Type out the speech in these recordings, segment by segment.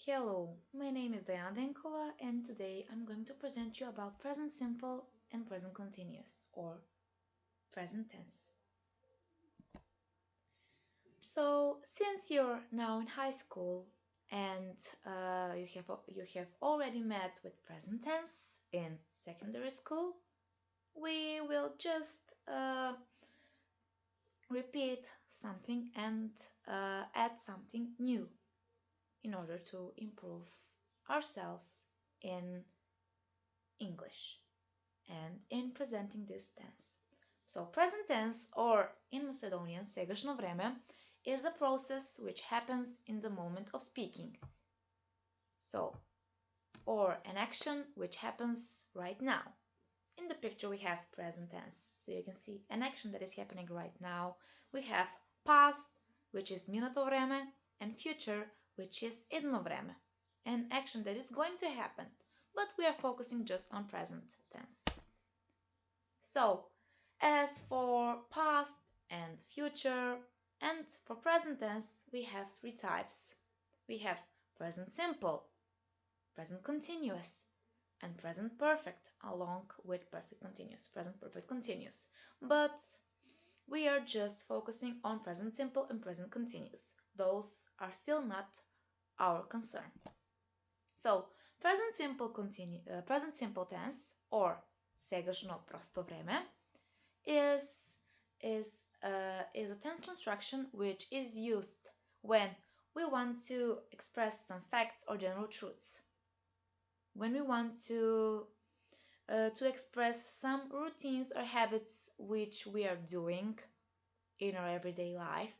Hello, my name is Denkova and today I'm going to present you about present simple and present continuous or present tense. So, since you're now in high school and you have already met with present tense in secondary school, we will just repeat something and add something new in order to improve ourselves in English and in presenting this tense. So present tense, or in Macedonian segašno vreme, is a process which happens in the moment of speaking. So, or an action which happens right now. In the picture we have present tense, so you can see an action that is happening right now. We have past, which is minuto vreme, and future, which is idno vreme, an action that is going to happen, but we are focusing just on present tense. So, as for past and future and for present tense, we have three types. We have present simple, present continuous, and present perfect, along with perfect continuous, present perfect continuous. But we are just focusing on present simple and present continuous. Those are still not our concern. So, present simple tense or segašno prosto vreme is a tense construction which is used when we want to express some facts or general truths, when we want to express some routines or habits which we are doing in our everyday life,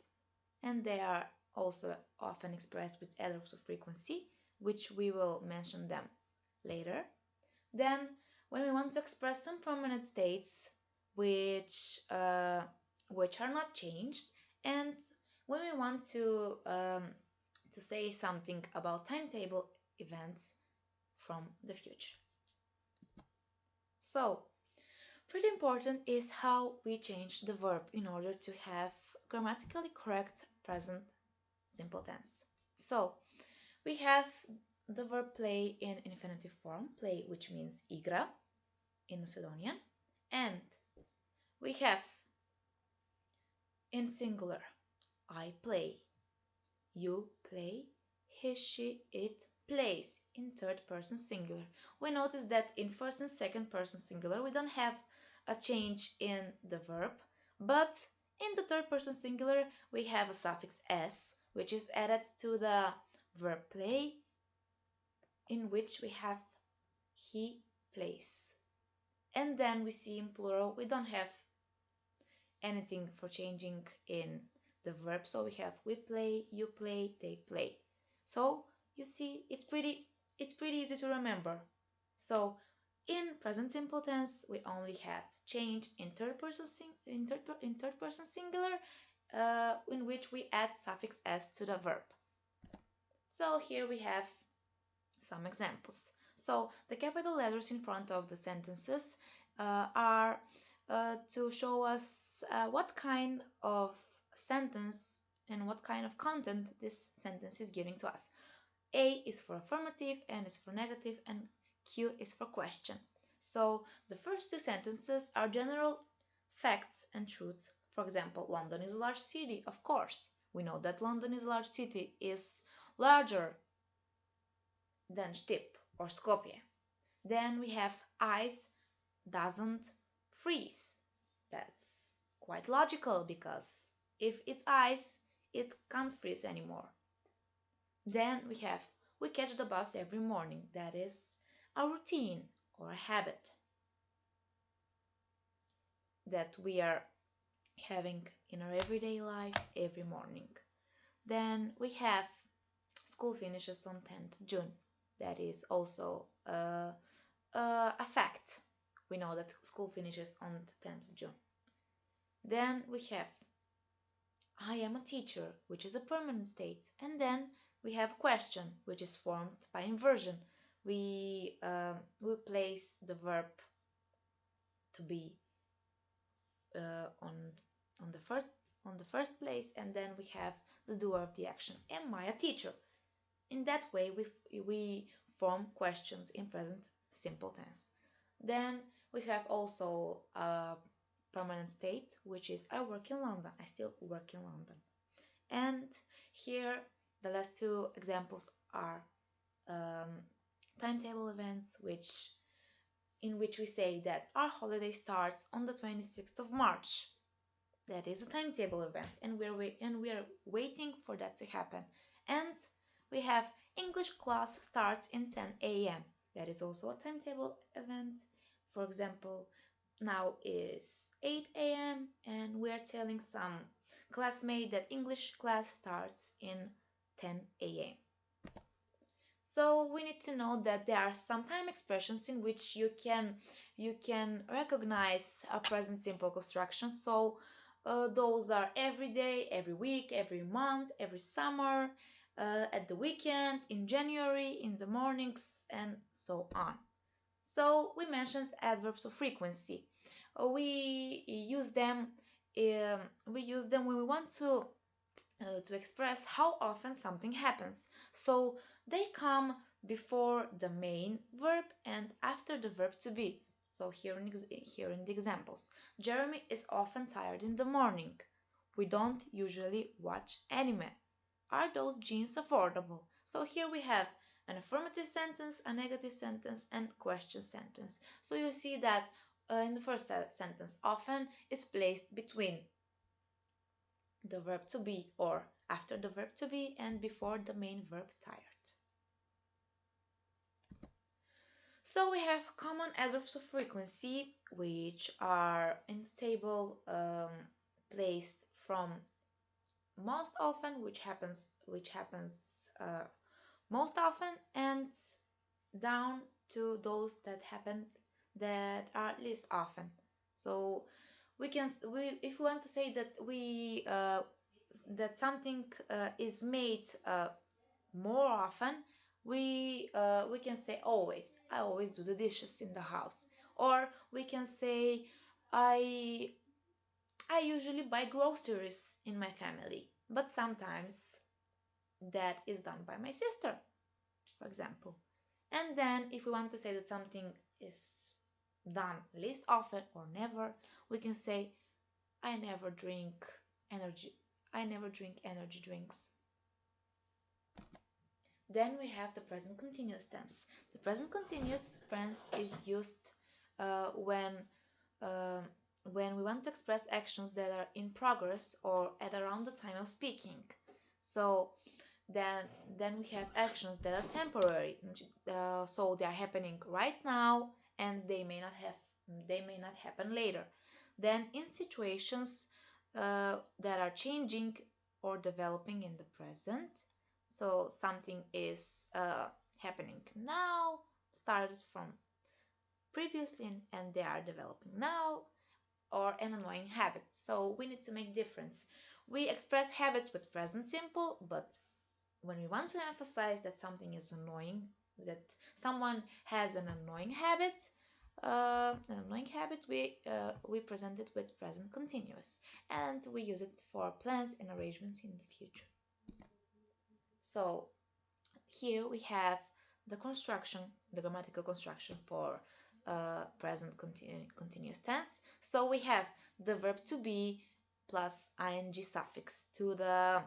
and they are also often expressed with adverbs of frequency, which we will mention them later. Then, when we want to express some permanent states which are not changed, and when we want to say something about timetable events from the future. So, pretty important is how we change the verb in order to have grammatically correct present simple tense. So, we have the verb play in infinitive form, play, which means igra in Macedonian, and we have in singular, I play, you play, he, she, it plays in third person singular. We notice that in first and second person singular we don't have a change in the verb, but in the third person singular we have a suffix s, which is added to the verb play, in which we have he plays. And then we see in plural we don't have anything for changing in the verb, so we have we play, you play, they play. So you see it's pretty easy to remember. So in present simple tense we only have change in third person singular, in which we add suffix s to the verb. So here we have some examples. So the capital letters in front of the sentences are to show us what kind of sentence and what kind of content this sentence is giving to us. A is for affirmative, N is for negative, and Q is for question. So the first two sentences are general facts and truths. For example, London is a large city. Of course, we know that London is a large city, is larger than Stip or Skopje. Then we have ice doesn't freeze. That's quite logical because if it's ice, it can't freeze anymore. Then we have we catch the bus every morning. That is a routine or a habit that we are having in our everyday life every morning. Then we have school finishes on 10th June. That is also a fact. We know that school finishes on the 10th of June. Then we have I am a teacher, which is a permanent state. And then we have question, which is formed by inversion. We place the verb to be on the first place, and then we have the doer of the action. Am I a teacher? In that way, we form questions in present simple tense. Then we have also a permanent state, which is I work in London. I still work in London. And here the last two examples are um, timetable events, in which we say that our holiday starts on the 26th of March. That is a timetable event, and we are waiting for that to happen. And we have English class starts in 10 a.m. That is also a timetable event. For example, now is 8 a.m. and we are telling some classmate that English class starts in 10 a.m. So we need to know that there are some time expressions in which you can recognize a present simple construction. So those are every day, every week, every month, every summer, at the weekend, in January, in the mornings, and so on. So we mentioned adverbs of frequency. We use them. We use them when we want to express how often something happens. So they come before the main verb and after the verb to be. So here in the examples, Jeremy is often tired in the morning. We don't usually watch anime. Are those jeans affordable? So here we have an affirmative sentence, a negative sentence, and question sentence. So you see that in the first sentence, often is placed between the verb to be or after the verb to be and before the main verb tired. So we have common adverbs of frequency, which are in the table placed from most often, which happens most often, and down to those that are least often. So if we want to say that something is made more often, we can say always. I always do the dishes in the house, or we can say I I usually buy groceries in my family, but sometimes that is done by my sister, for example. And then if we want to say that something is done least often or never, we can say I never drink energy I never drink energy drinks. Then we have the present continuous tense. The present continuous tense is used uh, when uh, when we want to express actions that are in progress or at around the time of speaking. So then then we have actions that are temporary. So they are happening right now and they may not happen later. Then in situations that are changing or developing in the present, so something is happening now, started from previously, and they are developing now, or an annoying habit. So we need to make difference. We express habits with present simple, but when we want to emphasize that something is annoying, that someone has an annoying habit, we present it with present continuous, and we use it for plans and arrangements in the future. So here we have the grammatical construction for present continuous tense. So we have the verb to be plus ing suffix to the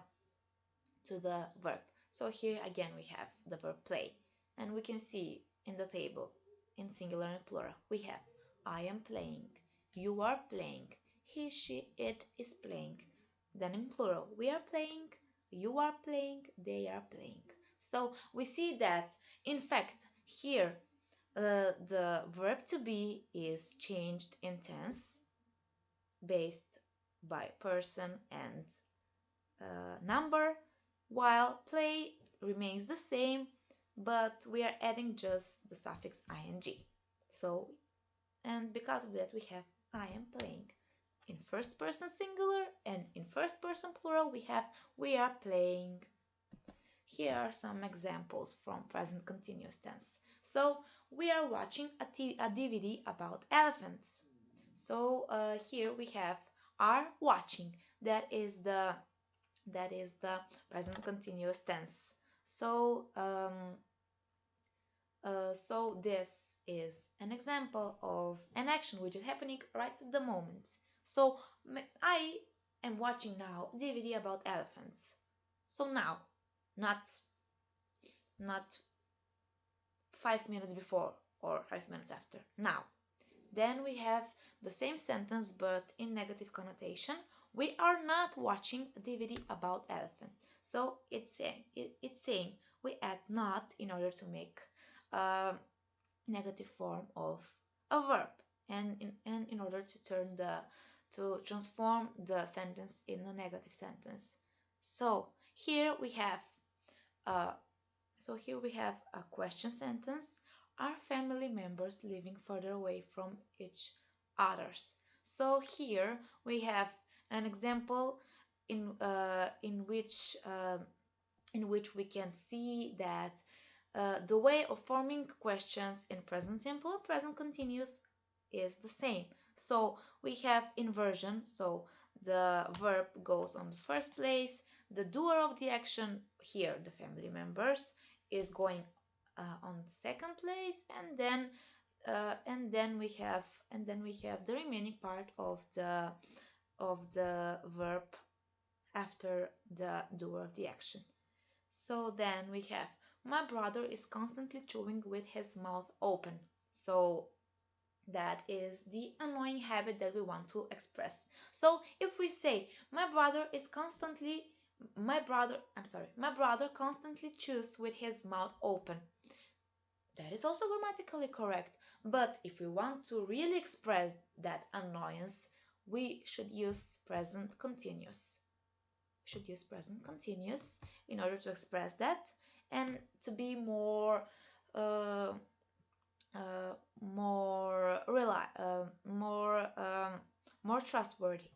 verb. So here again we have the verb play, and we can see in the table in singular and plural we have I am playing, you are playing, he, she, it is playing. Then in plural we are playing, you are playing, they are playing. So we see that in fact here the verb to be is changed in tense based by person and number, while play remains the same, but we are adding just the suffix ing. So, and because of that, we have I am playing. In first person singular and in first person plural, we have we are playing. Here are some examples from present continuous tense. So, we are watching a DVD about elephants. So, here we have are watching. That is the present continuous tense. So this is an example of an action which is happening right at the moment. So I am watching now DVD about elephants. So now, not not 5 minutes before or 5 minutes after. Now, then we have the same sentence but in negative connotation. We are not watching a DVD about elephant. So it's saying we add not in order to make a negative form of a verb, and in order to transform the sentence in a negative sentence. So here we have uh, a question sentence. Are family members living further away from each others? So here we have an example in which we can see that the way of forming questions in present simple or present continuous is the same. So we have inversion, so the verb goes on the first place, the doer of the action, here the family members, is going on the second place, and then we have the remaining part of the verb after the doer of the action. So then we have my brother is constantly chewing with his mouth open. So that is the annoying habit that we want to express. So if we say my brother constantly chews with his mouth open. That is also grammatically correct. But if we want to really express that annoyance, we should use present continuous. In order to express that and to be more uh, more trustworthy.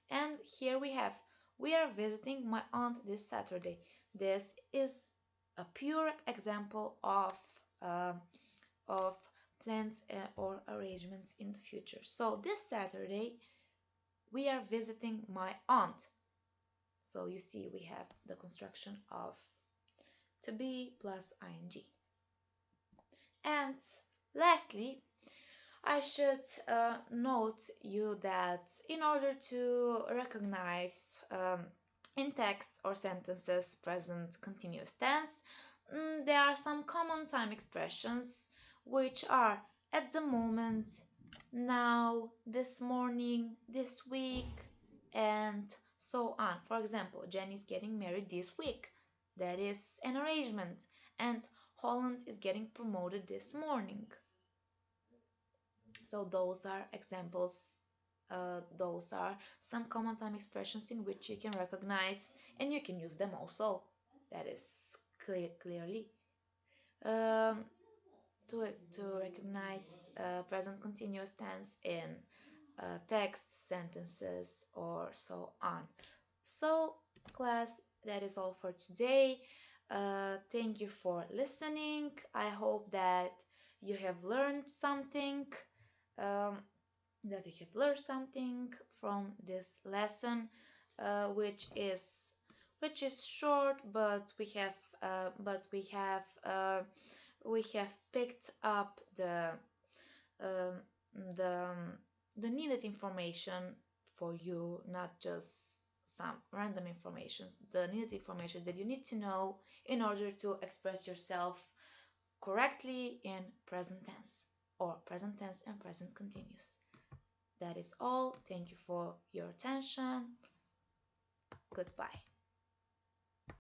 And here we are visiting my aunt this Saturday. This is a pure example of plans or arrangements in the future. So this Saturday we are visiting my aunt. So you see we have the construction of to be plus ing. And lastly, I should note you that in order to recognize in texts or sentences present continuous tense, there are some common time expressions which are at the moment, now, this morning, this week, and so on. For example, Jenny is getting married this week. That is an arrangement. And Holland is getting promoted this morning. So those are examples. Those are some common time expressions in which you can recognize and you can use them also. That is clearly. Um, to recognize present continuous tense in text, sentences, or so on. So, class, that is all for today. Thank you for listening. I hope that you have learned something. Um, from this lesson, which is short, but we have picked up um, the the needed information for you, not just some random informations. The needed information that you need to know in order to express yourself correctly in present tense or present tense and present continuous. That is all. Thank you for your attention. Goodbye.